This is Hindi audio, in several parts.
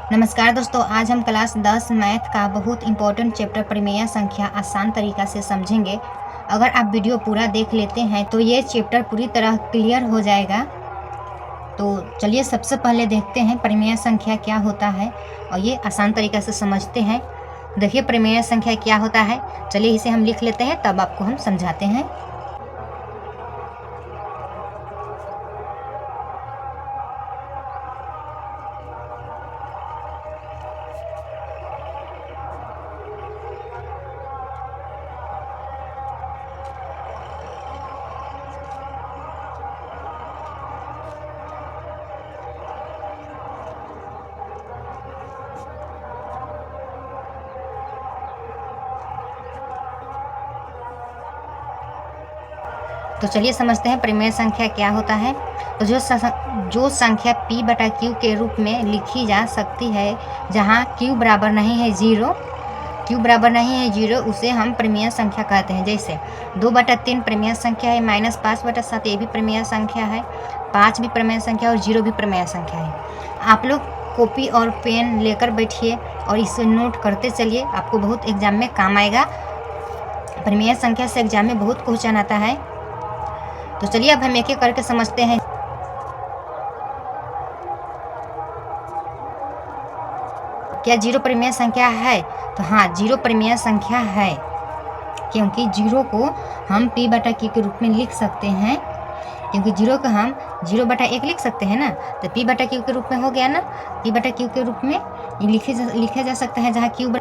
नमस्कार दोस्तों, आज हम क्लास 10 मैथ का बहुत इंपॉर्टेंट चैप्टर परिमेय संख्या आसान तरीक़ा से समझेंगे। अगर आप वीडियो पूरा देख लेते हैं तो ये चैप्टर पूरी तरह क्लियर हो जाएगा। तो चलिए सबसे पहले देखते हैं परिमेय संख्या क्या होता है और ये आसान तरीक़ा से समझते हैं। देखिए परिमेय संख्या क्या होता है, चलिए इसे हम लिख लेते हैं तब आपको हम समझाते हैं। तो चलिए समझते हैं परिमेय संख्या क्या होता है। तो जो संख्या p बटा q के रूप में लिखी जा सकती है, जहाँ q बराबर नहीं है जीरो, उसे हम परिमेय संख्या कहते हैं। जैसे 2/3 परिमेय संख्या है, -5/7 ये भी परिमेय संख्या है, 5 भी परिमेय संख्या और 0 भी परिमेय संख्या है। आप लोग कॉपी और पेन लेकर बैठिए और इसे नोट करते चलिए, आपको बहुत एग्जाम में काम आएगा। परिमेय संख्या से एग्जाम में बहुत क्वेश्चन आता है। तो चलिए अब हम एक एक करके समझते हैं। क्या 0 परिमेय संख्या है? तो हाँ, 0 परिमेय संख्या है, क्योंकि 0 को हम p बटा q के रूप में लिख सकते हैं। क्योंकि 0 को हम 0/1 लिख सकते हैं ना, तो p बटा q के रूप में हो गया ना। p बटा q के रूप में ये लिखा जा सकता है, जहाँ q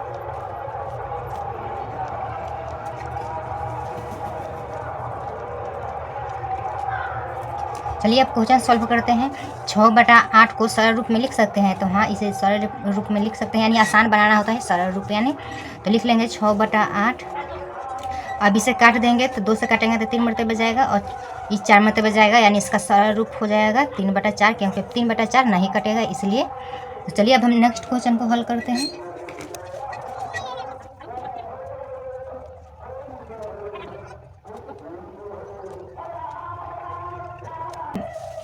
चलिए अब क्वेश्चन सॉल्व करते हैं। 6/8 को सरल रूप में लिख सकते हैं, तो हाँ इसे सरल रूप में लिख सकते हैं, यानी आसान बनाना होता है सरल रूप यानी। तो लिख लेंगे 6/8। अब इसे काट देंगे तो 2 से काटेंगे तो 3 मरतबे जाएगा और ये 4 मरतबे जाएगा, यानी इसका सरल रूप हो जाएगा 3/4, क्योंकि 3/4 नहीं कटेगा इसलिए। तो चलिए अब हम नेक्स्ट क्वेश्चन को हल करते हैं।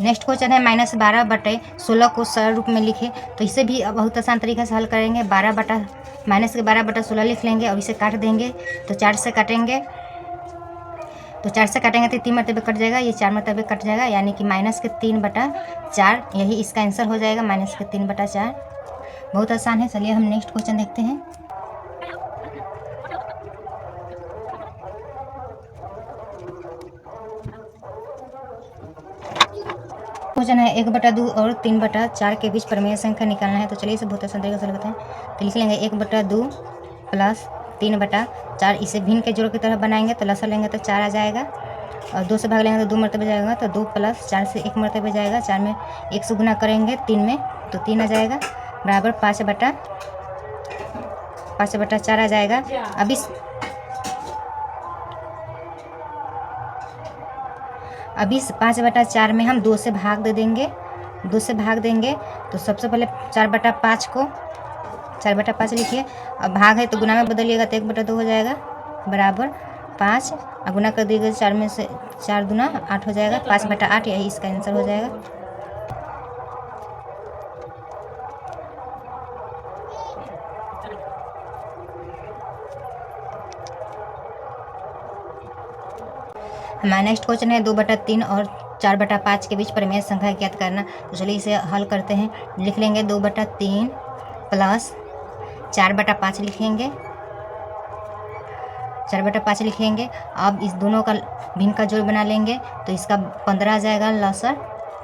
नेक्स्ट क्वेश्चन है -12/16 को सरल रूप में लिखे। तो इसे भी बहुत आसान तरीके से हल करेंगे। -12/16 लिख लेंगे और इसे काट देंगे तो 4 से काटेंगे। तो 4 से काटेंगे तो 3 मरतबे कट जाएगा, ये 4 मरतबे कट जाएगा, यानी कि -3/4 यही इसका आंसर हो जाएगा, -3/4। बहुत आसान है। चलिए हम नेक्स्ट क्वेश्चन देखते हैं। क्वेश्चन है 1/2 और 3/4 के बीच परिमेय संख्या निकालना है। तो चलिए इसे बहुत आसान तरीके से बताएं। तो लिख लेंगे 1/2 प्लस 3/4। इसे भिन्न के जोड़ की तरह बनाएंगे तो लसा लेंगे तो 4 आ जाएगा, और 2 से भाग लेंगे तो 2 मरतबे जाएगा, तो 2 + 4 से 1 मरतबे जाएगा। 4 में 1 से गुना करेंगे 3 में तो 3 आ जाएगा, बराबर 5/4 आ जाएगा। अब इस 5/4 में हम 2 से भाग दे देंगे। 2 से भाग देंगे तो सबसे पहले 4/5 लिखिए। अब भाग है तो गुना में बदलिएगा तो 1/2 हो जाएगा, बराबर 5। और गुना कर दिएगा 4 में से 4 दूना 8 हो जाएगा, 5/8 यही इसका आंसर हो जाएगा। हमारा नेक्स्ट क्वेश्चन है 2/3 और 4/5 के बीच परिमेय संख्या ज्ञात करना। तो चलिए इसे हल करते हैं। लिख लेंगे 2/3 प्लस 4/5 लिखेंगे, 4/5 लिखेंगे। अब इस दोनों का भिन्न का जोड़ बना लेंगे तो इसका 15 आ जाएगा लसर,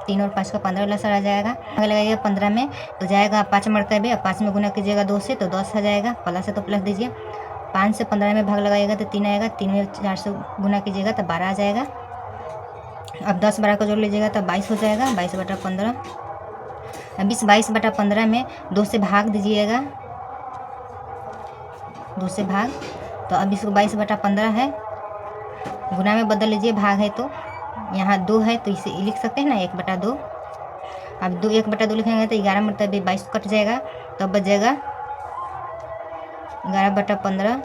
3 और 5 का 15 लसर आ जाएगा। भाग लगाइएगा 15 में तो जाएगा 5 मरतबे, और 5 में गुना कीजिएगा 2 से तो 10 आ जाएगा, प्लस है तो प्लस दीजिए। 5 से 15 में भाग लगाइएगा तो 3 आएगा, 3 में 4 से गुना कीजिएगा तो 12 आ जाएगा। अब 10-12 का जोड़ लीजिएगा तो 22 हो जाएगा, 22/15। अब इस 22/15 में 2 से भाग दीजिएगा, 2 से भाग, तो अब इसको 22/15 है, गुना में बदल लीजिए, भाग है तो यहाँ 2 है तो इसे लिख सकते हैं ना 1/2। अब 1/2 लिखेंगे तो 11 मरतबे 22 कट जाएगा, तो अब बचेगा 11/15,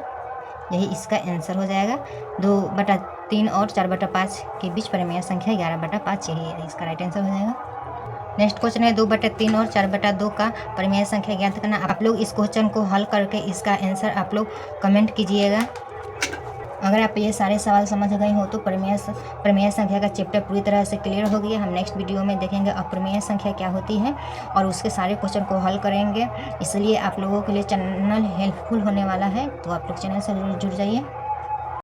यही इसका आंसर हो जाएगा। 2/3 और 4/5 के बीच परिमेय संख्या 11/5, यही इसका राइट आंसर हो जाएगा। नेक्स्ट क्वेश्चन है 2/3 और 4/2 का परिमेय संख्या ज्ञात करना। आप लोग इस क्वेश्चन को हल करके इसका आंसर आप लोग कमेंट कीजिएगा। अगर आप ये सारे सवाल समझ गए हो तो परिमेय संख्या का चैप्टर पूरी तरह से क्लियर हो गया। हम नेक्स्ट वीडियो में देखेंगे अपरिमेय संख्या क्या होती है और उसके सारे क्वेश्चन को हल करेंगे। इसलिए आप लोगों के लिए चैनल हेल्पफुल होने वाला है, तो आप लोग चैनल से जरूर जुड़ जाइए।